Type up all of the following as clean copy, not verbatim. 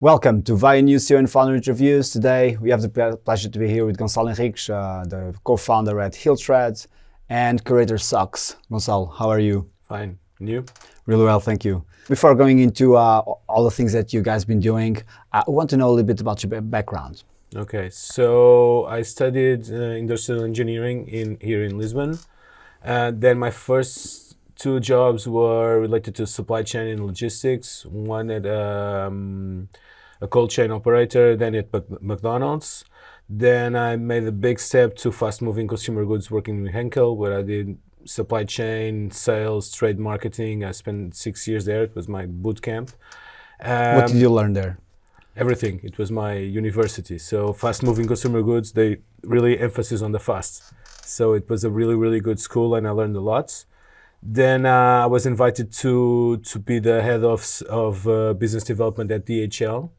Welcome to VIA News CEO and Founder Interviews. Today we have the pleasure to be here with Goncalo Henriques, the co-founder at Hillthread and curator Sockcess. Gonçalo, how are you? Fine. And you? Really well, thank you. Before going into all the things that you guys been doing, I want to know a little bit about your background. Okay, so I studied industrial engineering here in Lisbon. Then my first two jobs were related to supply chain and logistics. One at a cold chain operator, then at McDonald's. Then I made a big step to fast-moving consumer goods working with Henkel, where I did supply chain, sales, trade marketing. I spent 6 years there. It was my boot camp. What did you learn there? Everything. It was my university. So fast-moving consumer goods, they really emphasis on the fast. So it was a really, really good school, and I learned a lot. Then I was invited to be the head of business development at DHL.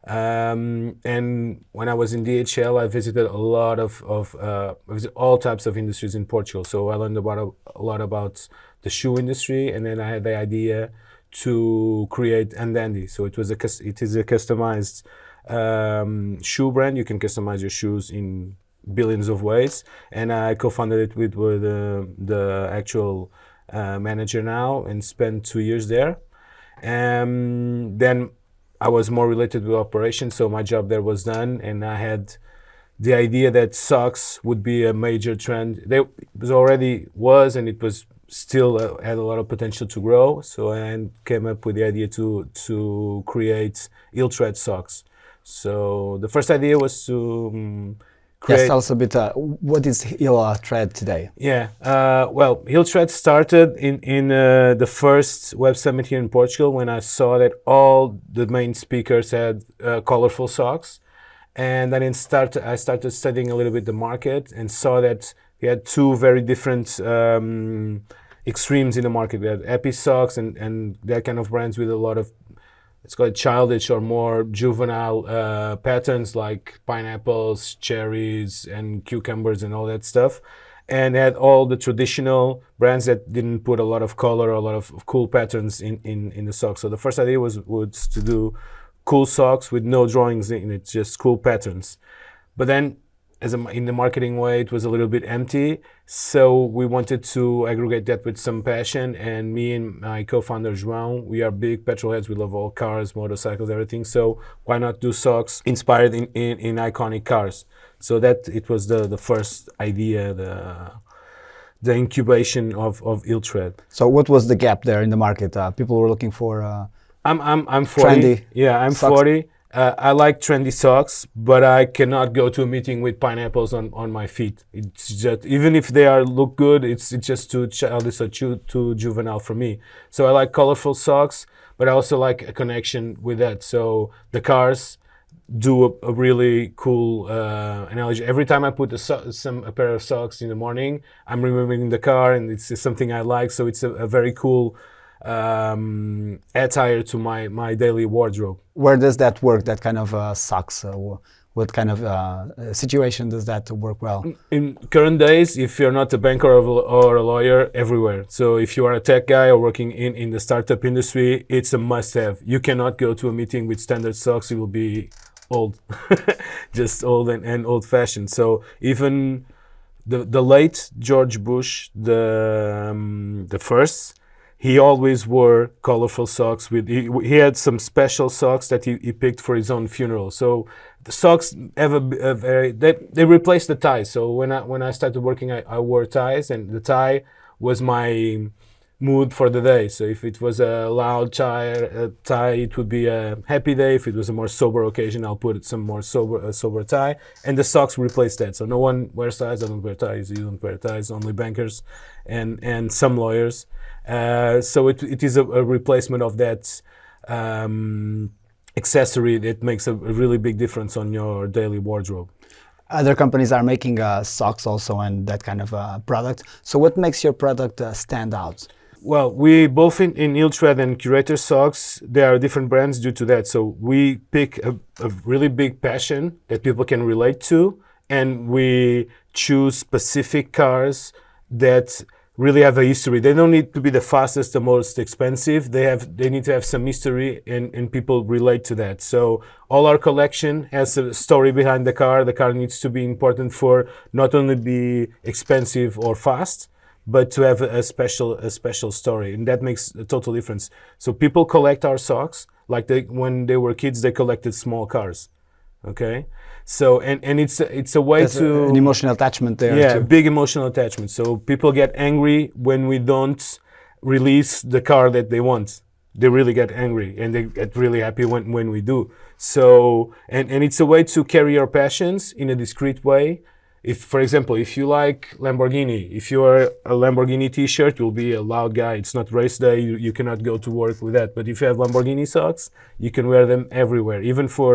And when I was in DHL, I visited a lot of all types of industries in Portugal. So I learned a lot about the shoe industry, and then I had the idea to create Undandy. So it is a customized shoe brand. You can customize your shoes in billions of ways, and I co-founded it with the actual manager now, and spent 2 years there. Then I was more related with operations, so my job there was done, and I had the idea that socks would be a major trend. It was, and it was still had a lot of potential to grow. So I came up with the idea to create Hillthread socks. So the first idea was to Yes, tell us a bit, what is Hillthread today? Yeah, well, Hillthread started in the first web summit here in Portugal, when I saw that all the main speakers had colorful socks. And then I started studying a little bit the market, and saw that we had two very different extremes in the market. We had happy socks and that kind of brands with a lot of, let's call it childish or more juvenile patterns, like pineapples, cherries, and cucumbers and all that stuff. And had all the traditional brands that didn't put a lot of color or a lot of cool patterns in the socks. So the first idea was to do cool socks with no drawings in it, just cool patterns. But then, in the marketing way, it was a little bit empty. So we wanted to aggregate that with some passion. And me and my co-founder João, we are big petrol heads. We love all cars, motorcycles, everything. So why not do socks inspired in iconic cars? So that it was the first idea, the incubation of Hillthread. So what was the gap there in the market? People were looking for I'm 40. trendy. Yeah, I'm socks. 40. I like trendy socks, but I cannot go to a meeting with pineapples on my feet. It's just, even if they look good, it's just too childish or too juvenile for me. So I like colorful socks, but I also like a connection with that. So the cars do a really cool analogy. Every time I put a pair of socks in the morning, I'm remembering the car, and it's something I like. So it's a very cool attire to my daily wardrobe. Where does that work, that kind of socks? What kind of situation does that work well? In current days, if you're not a banker or a lawyer, everywhere. So if you are a tech guy or working in the startup industry, it's a must-have. You cannot go to a meeting with standard socks. You will be old, just old and old-fashioned. So even the late George Bush, the first, he always wore colorful socks. He had some special socks that he picked for his own funeral. So the socks have a very, they replaced the ties. So when I started working, I wore ties, and the tie was my mood for the day. So if it was a loud tie, it would be a happy day. If it was a more sober occasion, I'll put some more sober tie. And the socks replaced that. So no one wears ties. I don't wear ties. You don't wear ties. Only bankers and some lawyers. So it is a replacement of that accessory that makes a really big difference on your daily wardrobe. Other companies are making socks also and that kind of product. So what makes your product stand out? Well, we both in Hillthread and Curator Socks, there are different brands due to that. So we pick a really big passion that people can relate to, and we choose specific cars that really have a history. They don't need to be the fastest, the most expensive. They need to have some history, and people relate to that. So all our collection has a story behind the car. The car needs to be important for not only be expensive or fast, but to have a special story, and that makes a total difference. So people collect our socks like when they were kids, they collected small cars. Okay, so and it's a way There's to an emotional attachment there. yeah, too. big emotional attachment. So people get angry when we don't release the car that they want. They really get angry, and they get really happy when we do. So and it's a way to carry your passions in a discreet way. If, for example, if you like Lamborghini, if you are a Lamborghini T-shirt, you'll be a loud guy. It's not race day. You cannot go to work with that. But if you have Lamborghini socks, you can wear them everywhere, even for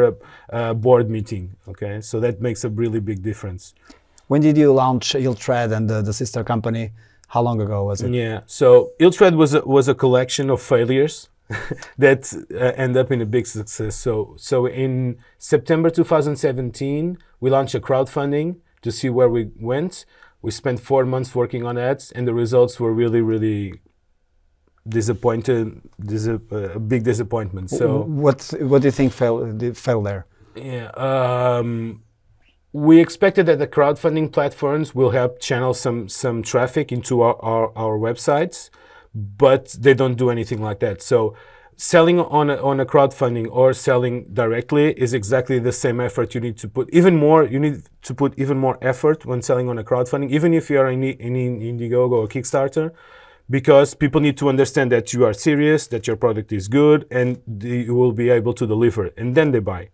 a board meeting. Okay, so that makes a really big difference. When did you launch Iltred and the sister company? How long ago was it? Yeah. So Iltred was a collection of failures that end up in a big success. So in September 2017, we launched a crowdfunding to see where we went. We spent 4 months working on ads, and the results were really disappointed. A big disappointment. So what do you think fell there? yeah, we expected that the crowdfunding platforms will help channel some traffic into our websites, but they don't do anything like that. So selling on a crowdfunding or selling directly is exactly the same effort. You need to put even more. You need to put even more effort when selling on a crowdfunding, even if you are in Indiegogo or Kickstarter, because people need to understand that you are serious, that your product is good, and you will be able to deliver, and then they buy.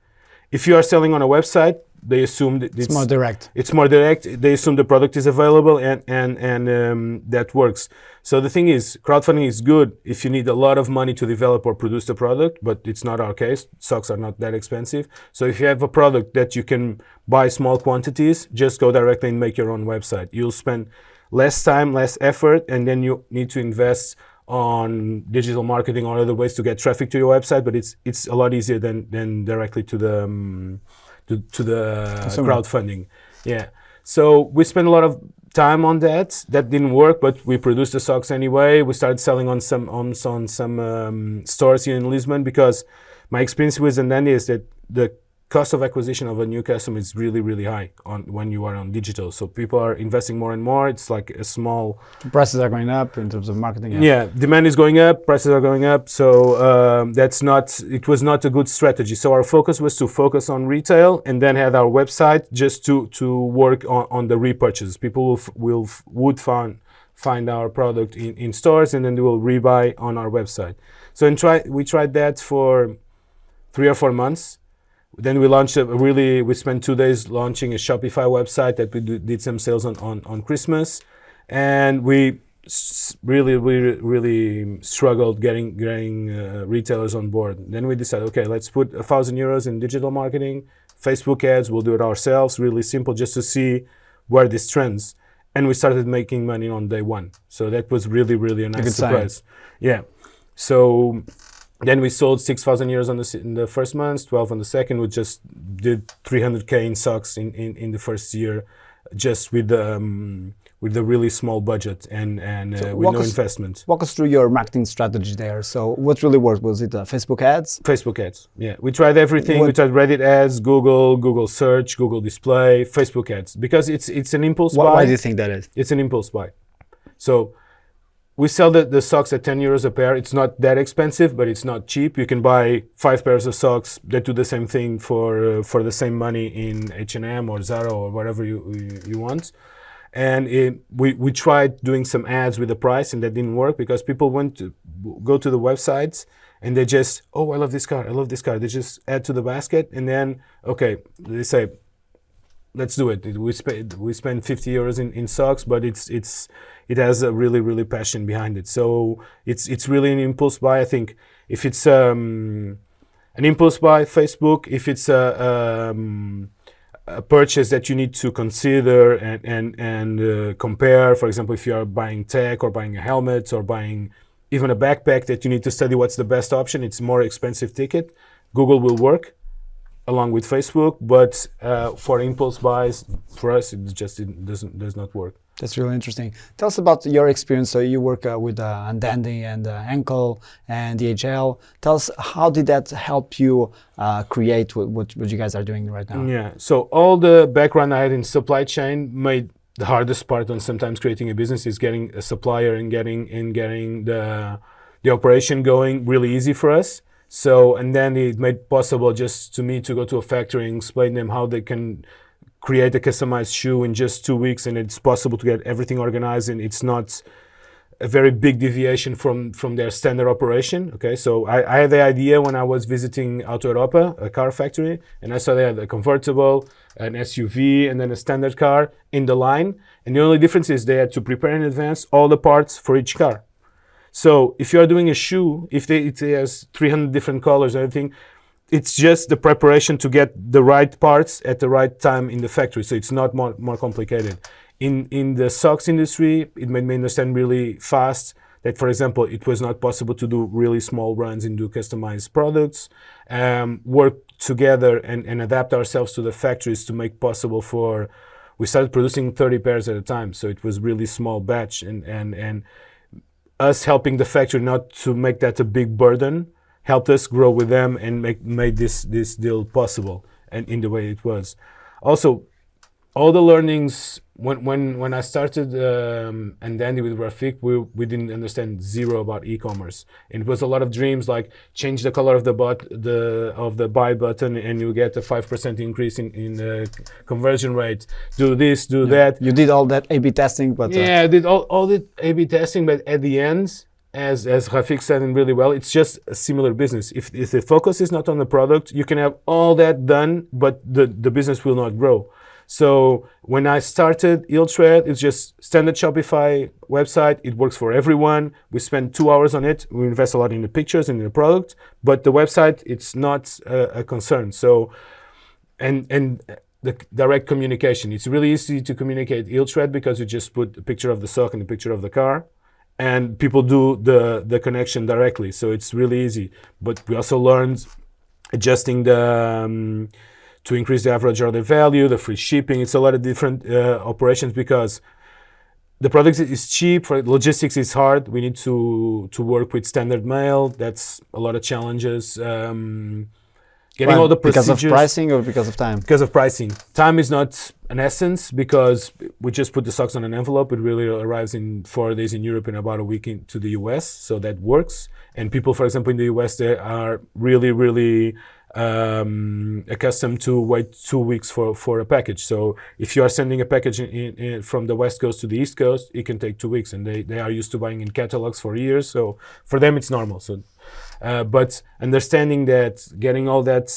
If you are selling on a website, they assume that It's more direct. It's more direct. They assume the product is available, and that works. So the thing is, crowdfunding is good if you need a lot of money to develop or produce the product, but it's not our case. Socks are not that expensive. So if you have a product that you can buy small quantities, just go directly and make your own website. You'll spend less time, less effort, and then you need to invest on digital marketing or other ways to get traffic to your website. But it's a lot easier than directly to the crowdfunding. Yeah. So we spent a lot of time on that. That didn't work, but we produced the socks anyway. We started selling on some stores here in Lisbon, because my experience with Zendendi is that the cost of acquisition of a new customer is really high when you are on digital. So people are investing more and more. It's like a small... Prices are going up in terms of marketing. Yeah, demand is going up, prices are going up. So it was not a good strategy. So our focus was to focus on retail, and then had our website just to work on the repurchases. People would find our product in stores, and then they will rebuy on our website. So we tried that for 3 or 4 months. Then we launched we spent 2 days launching a Shopify website that we did some sales on Christmas, and we really struggled getting retailers on board. Then we decided, okay, let's put €1,000 in digital marketing, Facebook ads. We'll do it ourselves, really simple, just to see where this trends. And we started making money on day one. So that was really a nice surprise. Yeah. So then we sold €6,000 in the first month, 12 on the second. We just did 300K in socks in the first year, just with the really small budget and with no investment. Walk us through your marketing strategy there. So what really worked? Was it Facebook ads? Facebook ads, yeah. We tried everything. We tried Reddit ads, Google search, Google display, Facebook ads, because it's an impulse buy. Why do you think that is? It's an impulse buy. So we sell the socks at €10 a pair. It's not that expensive, but it's not cheap. You can buy 5 pairs of socks that do the same thing for the same money in H&M or Zara or whatever you want. And we tried doing some ads with the price, and that didn't work, because people went to go to the websites and they just, oh, I love this car. They just add to the basket, and then, okay, they say, let's do it. We spend €50 in socks, but it has a really passion behind it. So it's really an impulse buy. I think if it's an impulse buy, Facebook, if it's a purchase that you need to consider and compare, for example, if you are buying tech or buying a helmet or buying even a backpack that you need to study what's the best option, it's more expensive ticket. Google will work along with Facebook, but for impulse buys, for us, it does not work. That's really interesting. Tell us about your experience. So you work with Undandy and Ankle and DHL. Tell us, how did that help you create what you guys are doing right now? Yeah. So all the background I had in supply chain made the hardest part on sometimes creating a business is getting a supplier and getting the operation going really easy for us. So, and then it made possible just to me to go to a factory and explain them how they can create a customized shoe in just 2 weeks, and it's possible to get everything organized, and it's not a very big deviation from their standard operation. Okay, so I had the idea when I was visiting Auto Europa, a car factory, and I saw they had a convertible, an SUV, and then a standard car in the line, and the only difference is they had to prepare in advance all the parts for each car. So if you are doing a shoe, if it has 300 different colors and everything, it's just the preparation to get the right parts at the right time in the factory. So it's not more complicated. In the socks industry, it made me understand really fast that, for example, it was not possible to do really small runs and do customized products, work together and adapt ourselves to the factories to make possible for, we started producing 30 pairs at a time. So it was really small batch, and us helping the factory not to make that a big burden helped us grow with them and made this deal possible, and in the way it was. Also, all the learnings when I started Undandy with Rafik, we didn't understand zero about e-commerce, and it was a lot of dreams like change the color of the buy button and you get a 5% increase in the conversion rate. Do this, do that. You did all that A/B testing, but yeah, I did all the A/B testing, but at the end, as Rafik said and really well, it's just a similar business. If the focus is not on the product, you can have all that done, but the business will not grow. So when I started Iltred, it's just standard Shopify website. It works for everyone. We spend 2 hours on it. We invest a lot in the pictures and in the product, but the website, it's not a concern. So, and the direct communication, it's really easy to communicate Iltred because you just put a picture of the sock and a picture of the car, and people do the connection directly. So it's really easy. But we also learned adjusting the to increase the average order value, the free shipping. It's a lot of different operations because the product is cheap. For logistics is hard. We need to work with standard mail. That's a lot of challenges. Getting all the procedures. Because of pricing or because of time? Because of pricing. Time is not an essence because we just put the socks on an envelope. It really arrives in 4 days in Europe and about a week to the US. So that works. And people, for example, in the US, they are really accustomed to wait 2 weeks for a package. So if you are sending a package from the West Coast to the East Coast, it can take 2 weeks, and they are used to buying in catalogs for years. So for them, it's normal. So, but understanding that, getting all that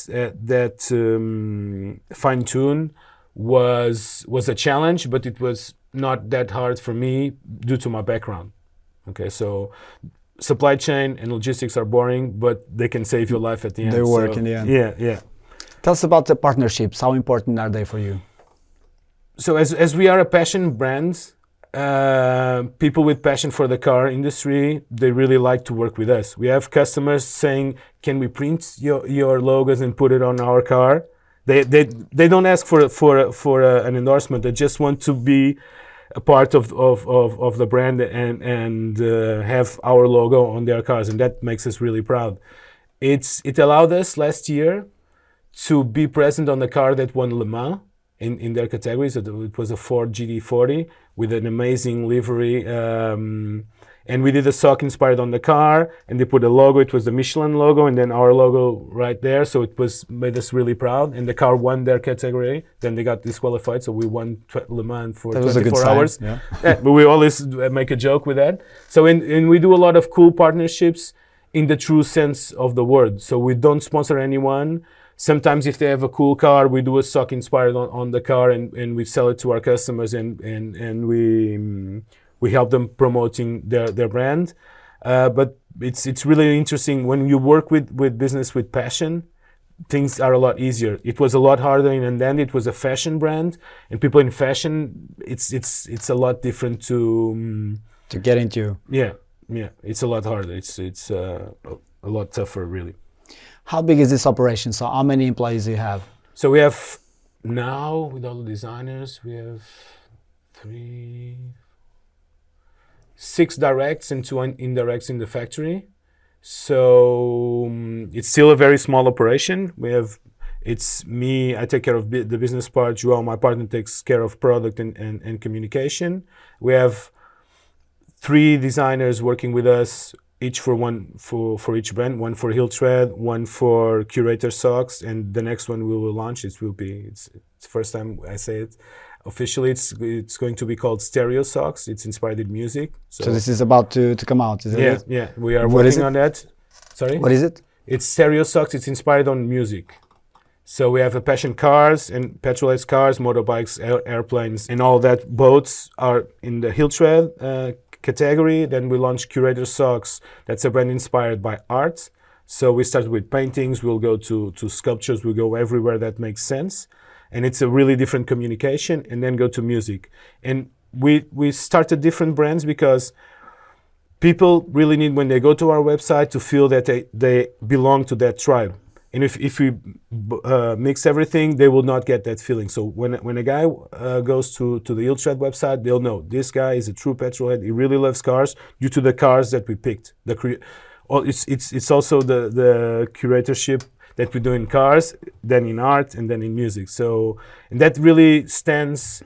fine tune was a challenge, but it was not that hard for me due to my background. Okay, so supply chain and logistics are boring, but they can save your life at the end. They work in the end. Yeah. Tell us about the partnerships. How important are they for you? So as we are a passion brand, people with passion for the car industry, they really like to work with us. We have customers saying, "Can we print your logos and put it on our car?" They don't ask for an endorsement. They just want to be a part of the brand and have our logo on their cars, and that makes us really proud. It allowed us last year to be present on the car that won Le Mans in their categories. It was a Ford GT40 with an amazing livery, and we did a sock inspired on the car, and they put a logo. It was the Michelin logo and then our logo right there. So it made us really proud, and the car won their category. Then they got disqualified, so we won Le Mans for 24 hours. Yeah. But we always make a joke with that. So and we do a lot of cool partnerships in the true sense of the word. So we don't sponsor anyone. Sometimes if they have a cool car, we do a sock inspired on the car, and we sell it to our customers, and we help them promoting their brand. But it's really interesting when you work with business with passion. Things are a lot easier. It was a lot harder in Undandy. It was a fashion brand, and people in fashion, it's a lot different to get into. Yeah, it's a lot harder. It's a lot tougher, really. How big is this operation? So how many employees do you have? So we have now, with all the designers, we have three, 6 directs and 2 indirects in the factory. So it's still a very small operation. It's me, I take care of the business part. João, my partner, takes care of product and communication. We have 3 designers working with us, each for each brand, one for Heel Tread, one for Curator Socks, and the next one we will launch. It's the first time I say it officially. It's going to be called Stereo Socks. It's inspired in music. So this is about to come out, is it? Yeah, we are What is working it? on that. Sorry? What is it? It's Stereo Socks. It's inspired on music. So we have a passion cars and petrolized cars, motorbikes, airplanes, and all that. Boats are in the Heel Tread category. Then we launched Curator Socks. That's a brand inspired by art. So we started with paintings. We'll go to sculptures. We'll go everywhere that makes sense. And it's a really different communication. And then go to music. And we started different brands because people really need, when they go to our website, to feel that they belong to that tribe. And if we mix everything, they will not get that feeling. So when a guy goes to the Heel Tread website, they'll know this guy is a true petrolhead. He really loves cars due to the cars that we picked. It's also the curatorship that we do in cars, then in art, and then in music. So, and that really stands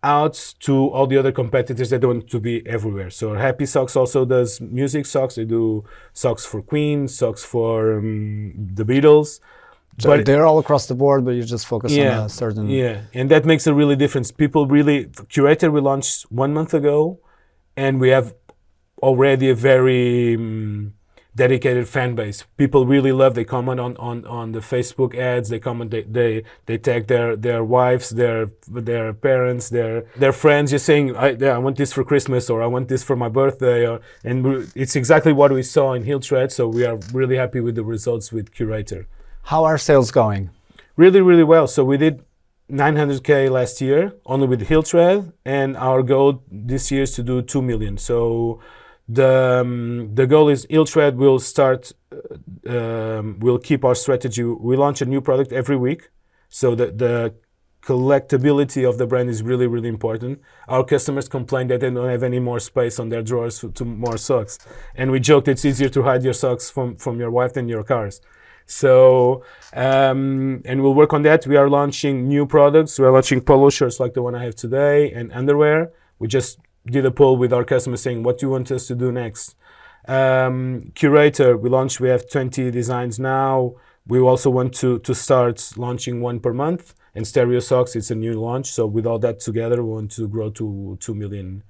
out to all the other competitors that want to be everywhere. So Happy Socks also does music socks. They do socks for Queen, socks for the Beatles. So But they're all across the board, but you just focus on a certain... yeah, and that makes a really difference. People really, Curator we launched 1 month ago, and we have already a very dedicated fan base. People really love. They comment on the Facebook ads. They comment. They tag their wives, their parents, their friends, just saying, I want this for Christmas, or I want this for my birthday, and it's exactly what we saw in Heel Tread. So we are really happy with the results with Curator. How are sales going? Really, really well. So we did 900K last year only with Heel Tread, and our goal this year is to do 2 million. So the goal is Heel Tread will start. We'll keep our strategy. We launch a new product every week, so the collectability of the brand is really, really important. Our customers complain that they don't have any more space on their drawers to more socks, and we joked it's easier to hide your socks from your wife than your cars. So, and we'll work on that. We are launching new products. We are launching polo shirts like the one I have today, and underwear. We just did a poll with our customers saying, what do you want us to do next? Curator, we have 20 designs now. We also want to start launching 1 per month. And Stereo Socks, it's a new launch. So with all that together, we want to grow to 2 million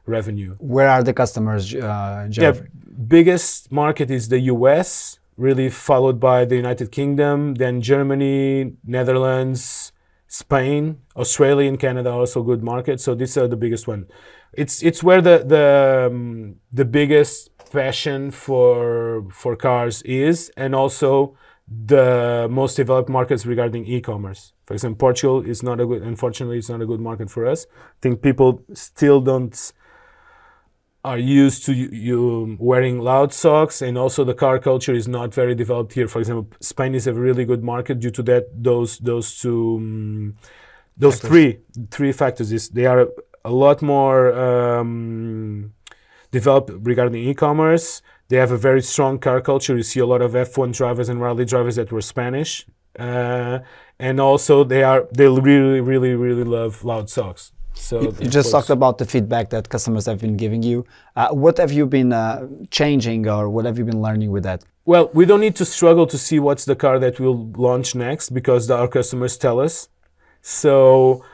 revenue. Where are the customers, Jeff? Biggest market is the US, really followed by the United Kingdom, then Germany, Netherlands, Spain, Australia and Canada are also good markets. So these are the biggest one. It's where the biggest passion for cars is, and also the most developed markets regarding e-commerce. For example, Portugal is unfortunately, it's not a good market for us. I think people still are used to you wearing loud socks, and also the car culture is not very developed here. For example, Spain is a really good market due to that. Those three factors is they are a lot more developed regarding e-commerce. They have a very strong car culture. You see a lot of F1 drivers and rally drivers that were Spanish, and also they really, really, really love loud socks. So you just talked about the feedback that customers have been giving you. What have you been changing, or what have you been learning with that? Well, we don't need to struggle to see what's the car that we'll launch next, because our customers tell us. So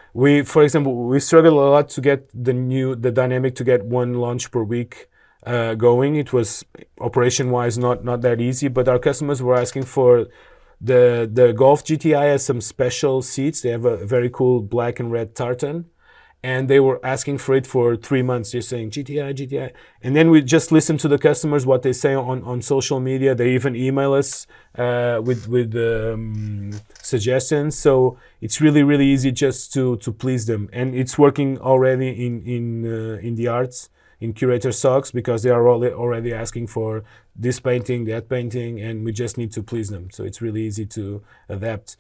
for example, we struggle a lot to get the dynamic to get 1 launch per week going. It was operation-wise not that easy, but our customers were asking for the Golf GTI has some special seats. They have a very cool black and red tartan. And they were asking for it for 3 months, just saying GTI. And then we just listen to the customers, what they say on social media. They even email us with suggestions. So it's really, really easy just to please them. And it's working already in the arts, in Curator Socks, because they are already asking for this painting, that painting, and we just need to please them. So it's really easy to adapt.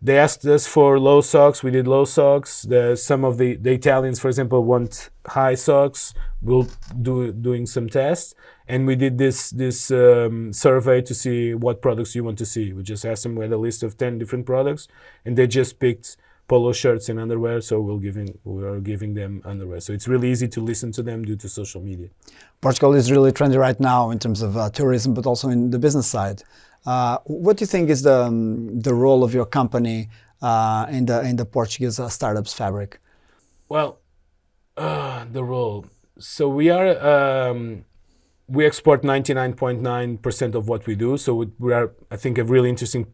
they asked us for low socks. We did low socks. Some of the Italians, for example, want high socks. We'll doing some tests, and we did this survey to see what products you want to see. We just asked them, we had a list of 10 different products, and they just picked polo shirts and underwear. So we are giving them underwear. So it's really easy to listen to them due to social media. Portugal is really trendy right now in terms of tourism, but also in the business side. What do you think is the role of your company in the Portuguese startups fabric? Well, the role. So we export 99.9% of what we do. So we are, I think, a really interesting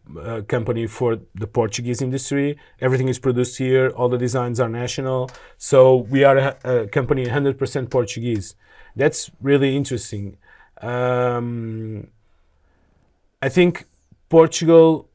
company for the Portuguese industry. Everything is produced here. All the designs are national. So we are a company 100% Portuguese. That's really interesting. I think Portugal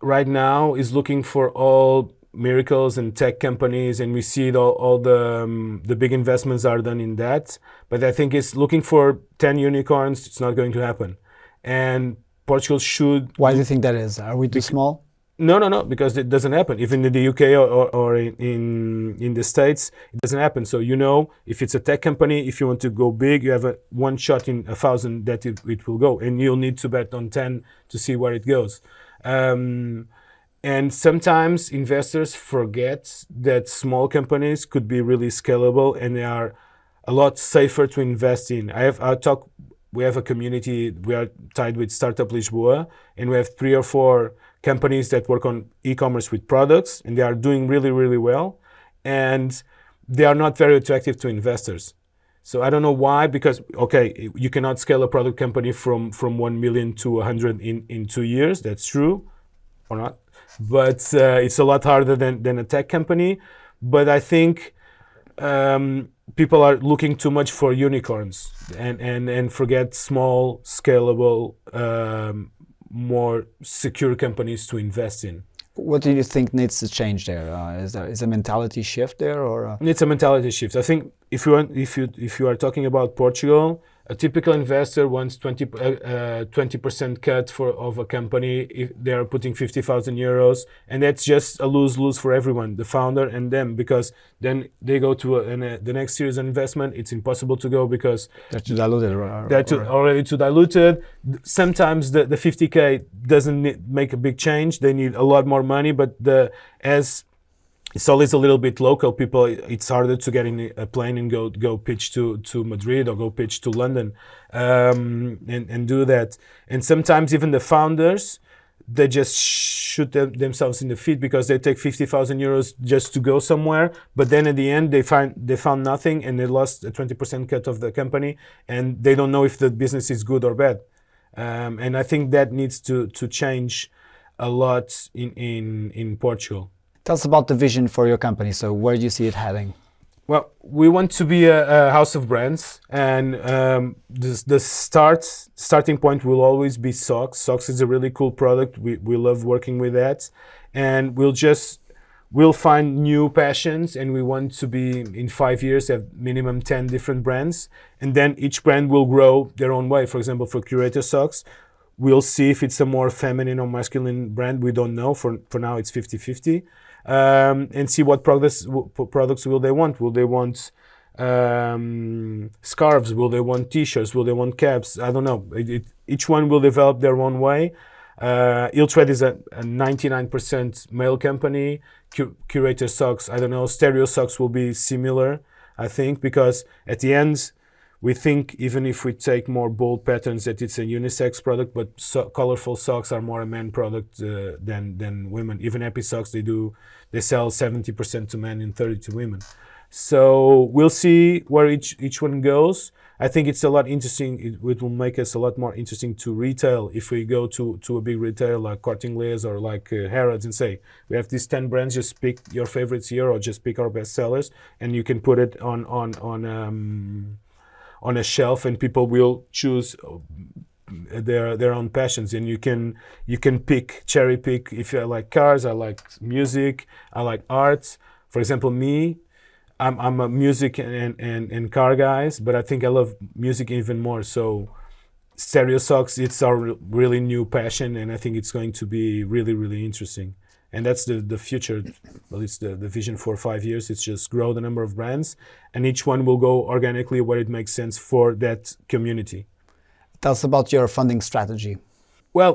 right now is looking for all miracles and tech companies, and we see all the big investments are done in that. But I think it's looking for 10 unicorns. It's not going to happen. And Portugal should. Why do you think that is? Are we too small? No, because it doesn't happen. Even in the UK or in the States, it doesn't happen. So if it's a tech company, if you want to go big, you have one shot in 1,000 that it will go, and you'll need to bet on 10 to see where it goes. And sometimes investors forget that small companies could be really scalable, and they are a lot safer to invest in. We have a community. We are tied with Startup Lisboa, and we have 3 or 4 companies that work on e-commerce with products, and they are doing really, really well, and they are not very attractive to investors. So I don't know why, because you cannot scale a product company from 1 million to 100 in 2 years. That's true, or not, but it's a lot harder than a tech company. But I think people are looking too much for unicorns and forget small, scalable, more secure companies to invest in. What do you think needs to change there? Is a mentality shift there, or? It's a mentality shift. I think if you are talking about Portugal, a typical investor wants 20% cut of a company if they are putting 50,000 euros, and that's just a lose-lose for everyone, the founder and them, because then they go to the next series of investment. It's impossible to go because they're too diluted. Already too diluted. Sometimes the 50K doesn't make a big change. They need a lot more money, but as it's always a little bit local people, it's harder to get in a plane and go pitch to Madrid or go pitch to London and do that. And sometimes even the founders, they just shoot themselves in the feet because they take 50,000 euros just to go somewhere, but then at the end they found nothing, and they lost a 20% cut of the company, and they don't know if the business is good or bad. And I think that needs to change a lot in Portugal. Tell us about the vision for your company. So where do you see it heading? Well, we want to be a house of brands, and the starting point will always be socks. Socks is a really cool product. We love working with that, and we'll find new passions, and we want to be in 5 years have minimum 10 different brands, and then each brand will grow their own way. For example, for Curator Socks, we'll see if it's a more feminine or masculine brand. We don't know. For now, it's 50-50. And see what products will they want. Will they want scarves? Will they want t-shirts? Will they want caps? I don't know. Each one will develop their own way. Iltrade is a 99% male company. Curator Socks, I don't know. Stereo Socks will be similar, I think, because at the end, we think even if we take more bold patterns that it's a unisex product, but colorful socks are more a man product than women. Even Happy Socks, they sell 70% to men and 30% to women. So we'll see where each one goes. I think it's a lot interesting. It will make us a lot more interesting to retail if we go to a big retailer like Corte Inglés or like Harrods and say, we have these 10 brands, just pick your favorites here or just pick our best sellers, and you can put it on a shelf, and people will choose their own passions, and you can cherry pick. If I like cars, I like music, I like art. For example, me, I'm a music and car guys, but I think I love music even more. So Stereo Socks, it's our really new passion, and I think it's going to be really, really interesting. and that's the future. Well, it's the vision for 5 years. It's just grow the number of brands, and each one will go organically where it makes sense for that community. Tell us about your funding strategy. Well,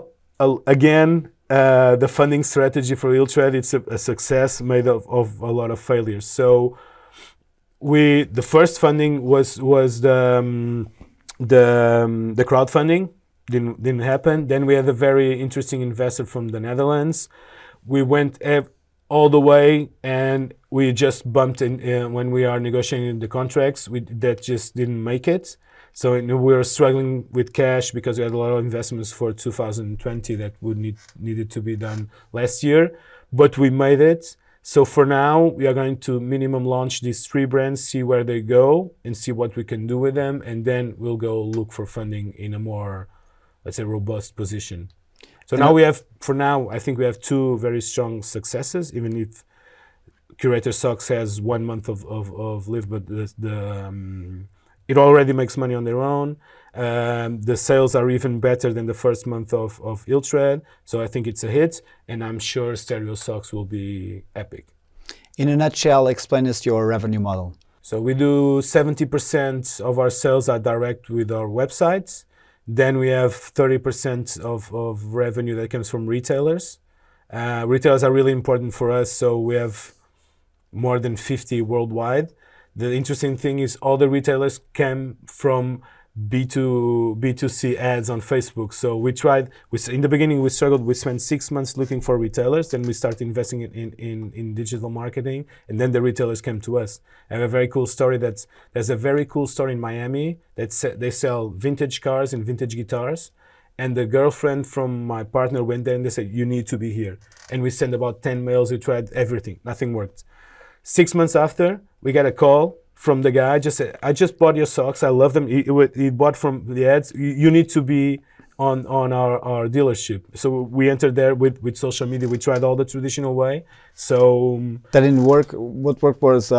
again, the funding strategy for Iltrad, it's a success made of a lot of failures. So the first funding was the crowdfunding. Didn't happen. Then we had a very interesting investor from the Netherlands. We went all the way, and we just bumped in when we are negotiating the contracts. That just didn't make it. So we were struggling with cash because we had a lot of investments for 2020 that needed to be done last year, but we made it. So for now, we are going to minimum launch these 3 brands, see where they go, and see what we can do with them, and then we'll go look for funding in a more, let's say, robust position. So now I think we have 2 very strong successes, even if Curator Socks has 1 month of live, but it already makes money on their own. The sales are even better than the first month of Iltrad, so I think it's a hit, and I'm sure Stereo Socks will be epic. In a nutshell, explain us your revenue model. So we do 70% of our sales are direct with our websites. Then we have 30% of revenue that comes from retailers. Retailers are really important for us, so we have more than 50 worldwide. The interesting thing is all the retailers came from B2C ads on Facebook. So in the beginning we struggled. We spent 6 months looking for retailers, then we started investing in digital marketing, and then the retailers came to us. I have a very cool story. There's a very cool store in Miami that they sell vintage cars and vintage guitars, and the girlfriend from my partner went there and they said, you need to be here. And we sent about 10 mails, we tried everything, nothing worked. 6 months after, we got a call from the guy, just said, I just bought your socks, I love them. He bought from the ads, you need to be on our dealership. So we entered there with social media. We tried all the traditional way. So that didn't work. What worked was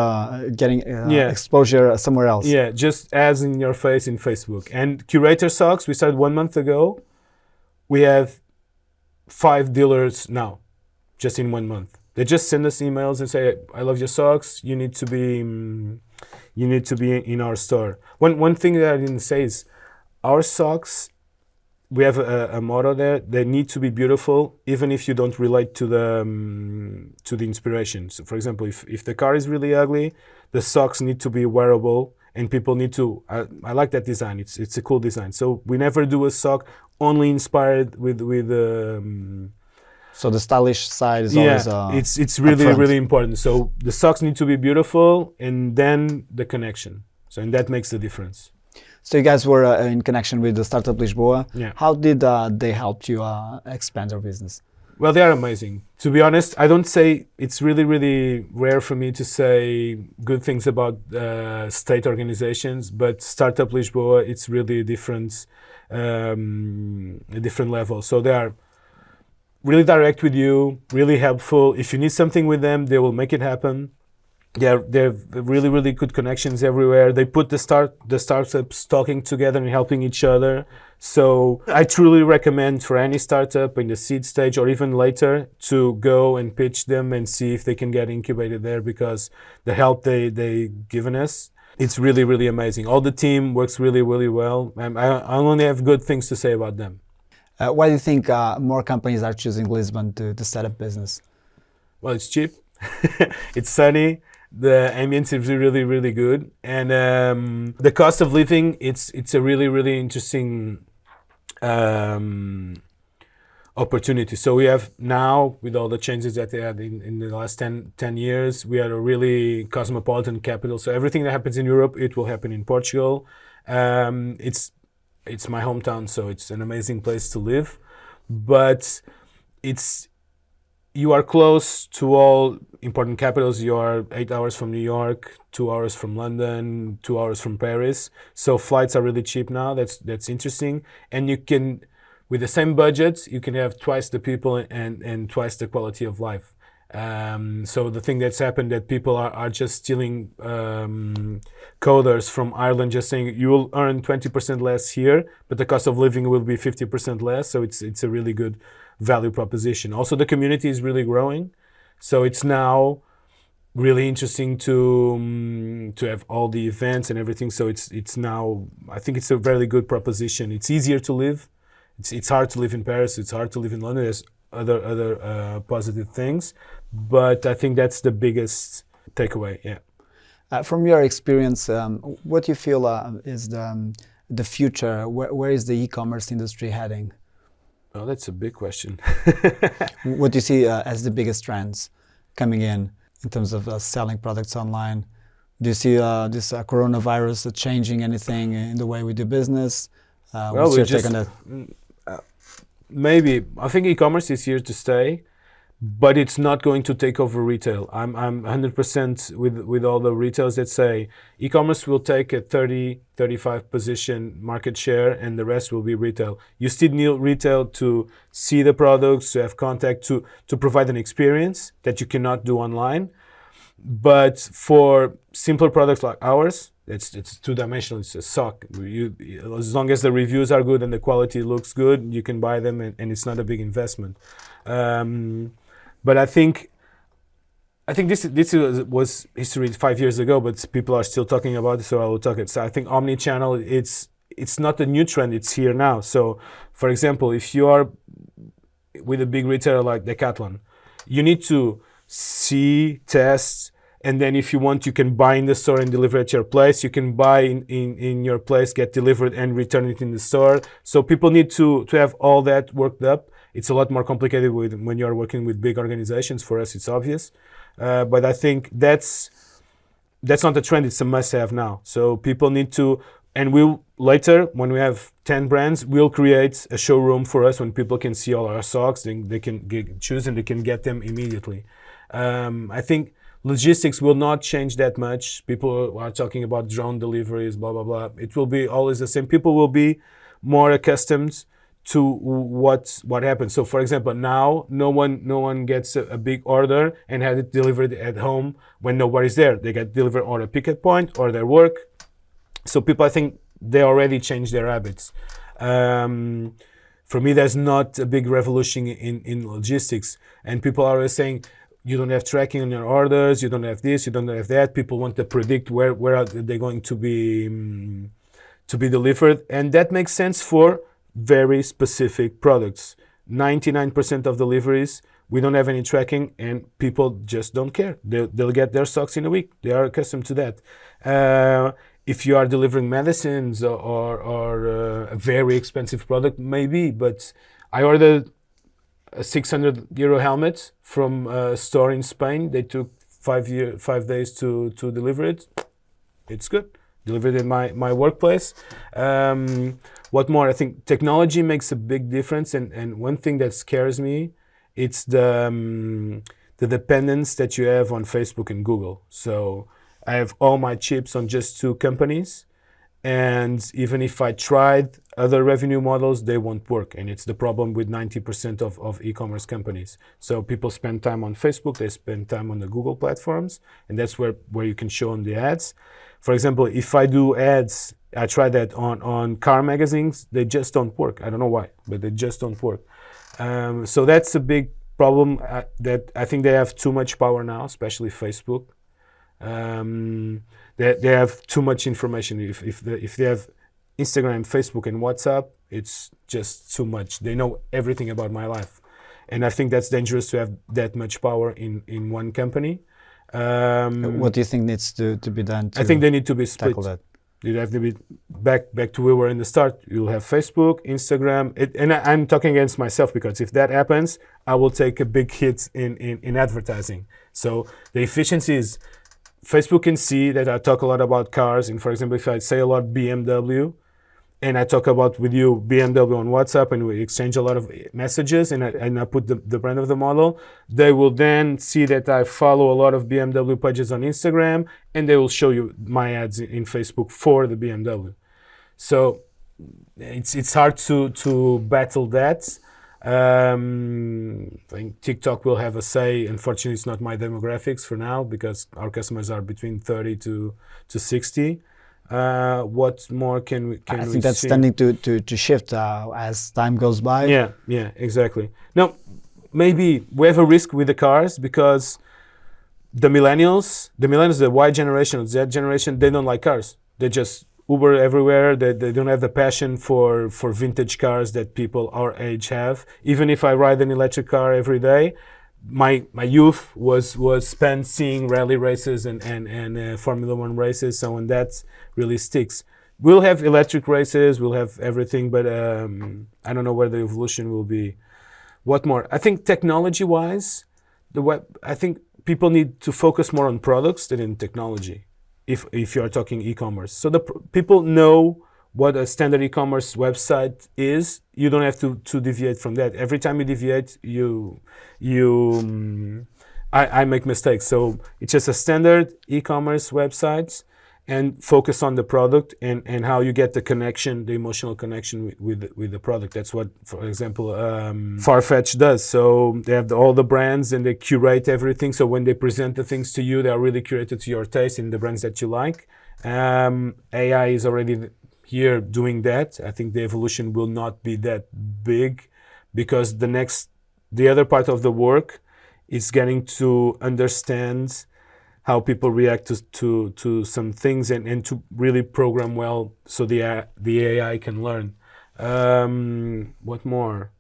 getting exposure somewhere else. Yeah, just ads in your face in Facebook. And Curator Socks, we started 1 month ago. We have 5 dealers now, just in 1 month. They just send us emails and say, I love your socks. You need to be in our store. One thing that I didn't say is our socks, we have a motto there. They need to be beautiful, even if you don't relate to the inspiration. So for example, if the car is really ugly, the socks need to be wearable, and people need to, I like that design. It's a cool design. So we never do a sock only inspired with so the stylish side is always it's really important. So the socks need to be beautiful, and then the connection. So and that makes the difference. So you guys were in connection with the startup Lisboa. Yeah. How did they help you expand your business? Well, they are amazing. To be honest, I don't say, it's really rare for me to say good things about state organizations, but Startup Lisboa, it's really a different level. So they are really direct with you, really helpful. If you need something with them, they will make it happen. They have really good connections everywhere. They put the startups talking together and helping each other. So I truly recommend for any startup in the seed stage or even later to go and pitch them and see if they can get incubated there, because the help they given us, it's really amazing. All the team works really well. I only have good things to say about them. Why do you think more companies are choosing Lisbon to set up business? Well, it's cheap. It's sunny. The ambience is really good, and the cost of living, it's a really interesting opportunity. So we have now, with all the changes that they had in the last 10 years, we are a really cosmopolitan capital. So everything that happens in Europe, it will happen in Portugal. It's my hometown, so it's an amazing place to live, but you are close to all important capitals. You are 8 hours from New York, 2 hours from London, 2 hours from Paris. So flights are really cheap now. That's interesting. And you can, with the same budget, you can have twice the people and twice the quality of life. So the thing that's happened, that people are just stealing coders from Ireland, just saying you will earn 20% less here, but the cost of living will be 50% less. So it's a really good value proposition. Also, the community is really growing, so it's now really interesting to have all the events and everything. So it's now, I think it's a very good proposition. It's easier to live. It's hard to live in Paris. It's hard to live in London. There's other positive things, but I think that's the biggest takeaway. Yeah. From your experience, what do you feel is the future? Where is the e-commerce industry heading? Well, that's a big question. What do you see as the biggest trends coming in terms of selling products online? Do you see this coronavirus changing anything in the way we do business? Well, what's your take on that? Maybe. I think e-commerce is here to stay, but it's not going to take over retail. I'm 100% with all the retailers that say e-commerce will take a 35 position market share and the rest will be retail. You still need retail to see the products, to have contact, to provide an experience that you cannot do online. But for simpler products like ours, it's two-dimensional. It's a sock. As long as the reviews are good and the quality looks good, you can buy them, and it's not a big investment. But I think this was history 5 years ago, but people are still talking about it, so I will talk it. So I think omni-channel, it's not a new trend. It's here now. So, for example, if you are with a big retailer like Decathlon, you need to see, test, and then if you want, you can buy in the store and deliver at your place. You can buy in your place, get delivered, and return it in the store. So people need to have all that worked up. It's a lot more complicated when you are working with big organizations. For us, it's obvious. But I think that's not a trend. It's a must-have now. So people need to, and we'll later, when we have 10 brands, we'll create a showroom for us when people can see all our socks. They can choose and they can get them immediately. I think logistics will not change that much. People are talking about drone deliveries, blah, blah, blah. It will be always the same. People will be more accustomed to what happens. So, for example, now no one gets a big order and had it delivered at home when nobody's there. They get delivered or a pick-up point or their work. So people, I think, they already changed their habits. For me, there's not a big revolution in logistics. And people are always saying, you don't have tracking on your orders, you don't have this, you don't have that. People want to predict where are they going to be delivered. And that makes sense for very specific products. 99% of deliveries, we don't have any tracking and people just don't care. They'll get their socks in a week. They are accustomed to that. If you are delivering medicines or a very expensive product, maybe, but I ordered a 600 euro helmet from a store in Spain. They took 5 days to deliver it. It's good. Delivered in my workplace. What more? I think technology makes a big difference, and one thing that scares me, it's the dependence that you have on Facebook and Google. So I have all my chips on just 2 companies, and even if I tried other revenue models, they won't work. And it's the problem with 90% of e-commerce companies. So people spend time on Facebook, they spend time on the Google platforms, and that's where you can show on the ads. For example, if I do ads, I try that on car magazines, they just don't work. I don't know why, but they just don't work. So that's a big problem that I think they have too much power now, especially Facebook. They have too much information. If they have Instagram, Facebook, and WhatsApp, it's just too much. They know everything about my life, and I think that's dangerous to have that much power in one company. What do you think needs to be done? I think they need to be split. Tackle that. You have to be back to where we were in the start. You'll have Facebook, Instagram, and I'm talking against myself because if that happens, I will take a big hit in advertising. So the efficiency is. Facebook can see that I talk a lot about cars, and for example, if I say a lot BMW, and I talk about with you BMW on WhatsApp, and we exchange a lot of messages, and I put the brand of the model, they will then see that I follow a lot of BMW pages on Instagram, and they will show you my ads in Facebook for the BMW. So it's hard to battle that. I think TikTok will have a say. Unfortunately, it's not my demographics for now because our customers are between 30 to 60. What more can we I see? think that's tending to shift as time goes by. Yeah, exactly. Now, maybe we have a risk with the cars because the millennials, the Y generation, Z generation, they don't like cars. They just Uber everywhere. They don't have the passion for vintage cars that people our age have. Even if I ride an electric car every day, my youth was spent seeing rally races and Formula One races. So when that really sticks. We'll have electric races, we'll have everything, but I don't know where the evolution will be. What more? I think technology-wise, I think people need to focus more on products than in technology. If you are talking e-commerce, so people know what a standard e-commerce website is. You don't have to deviate from that. Every time you deviate, I make mistakes. So it's just a standard e-commerce website. And focus on the product and how you get the connection, the emotional connection with the product. That's what, for example, Farfetch does. So they have all the brands and they curate everything. So when they present the things to you, they are really curated to your taste in the brands that you like. AI is already here doing that. I think the evolution will not be that big because the other part of the work is getting to understand how people react to some things and to really program well so the AI can learn. What more?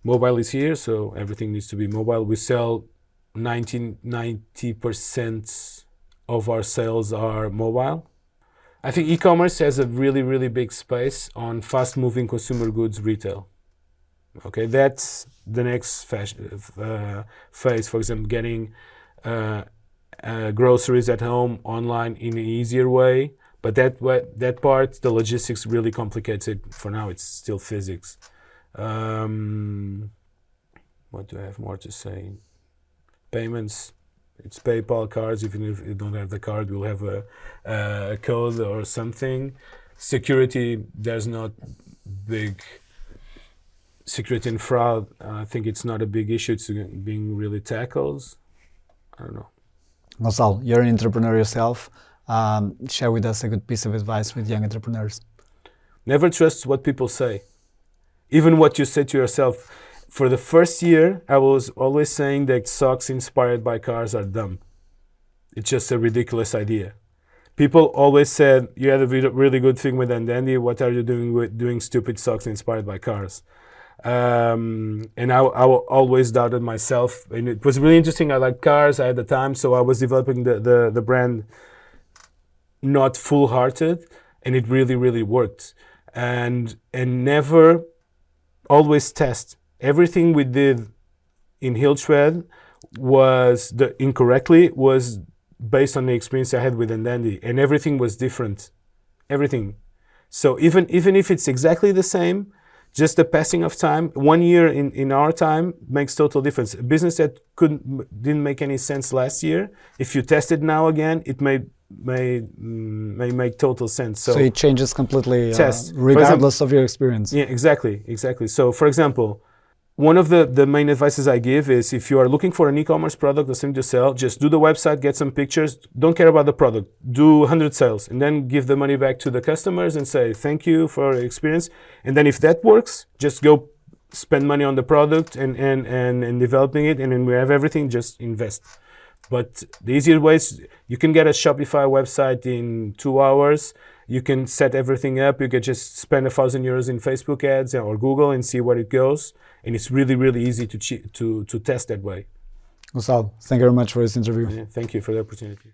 Mobile is here, so everything needs to be mobile. We sell 90% of our sales are mobile. I think e-commerce has a really, really big space on fast-moving consumer goods retail. Okay, that's the next phase. For example, getting groceries at home online in an easier way, but that part, the logistics really complicates it. For now, it's still physics. What do I have more to say? Payments, it's PayPal, cards. Even if you don't have the card, we'll have a code or something. Security, there's not big security and fraud. I think it's not a big issue. It's being really tackled. I don't know. Gonçalo, you're an entrepreneur yourself. Share with us a good piece of advice with young entrepreneurs. Never trust what people say. Even what you say to yourself. For the first year, I was always saying that socks inspired by cars are dumb. It's just a ridiculous idea. People always said, you had a really good thing with Undandy. What are you doing with doing stupid socks inspired by cars? And I always doubted myself, and it was really interesting. I liked cars. I had the time, so I was developing the brand not full-hearted, and it really worked. And never, always test. Everything we did in Hiltred was incorrectly was based on the experience I had with Undandy, and everything was different. Everything. So even if it's exactly the same. Just the passing of time, 1 year in our time makes total difference. A business that didn't make any sense last year, if you test it now again, it may make total sense. So it changes completely, test. Regardless of your experience. Yeah, exactly. So for example, one of the main advices I give is if you are looking for an e-commerce product or something to sell, just do the website, get some pictures, don't care about the product, do 100 sales, and then give the money back to the customers and say, thank you for your experience. And then if that works, just go spend money on the product and developing it, and then we have everything, just invest. But the easier ways, you can get a Shopify website in 2 hours. You can set everything up. You can just spend €1,000 in Facebook ads or Google and see where it goes. And it's really easy to test that way. Gonçalo, thank you very much for this interview. Yeah, thank you for the opportunity.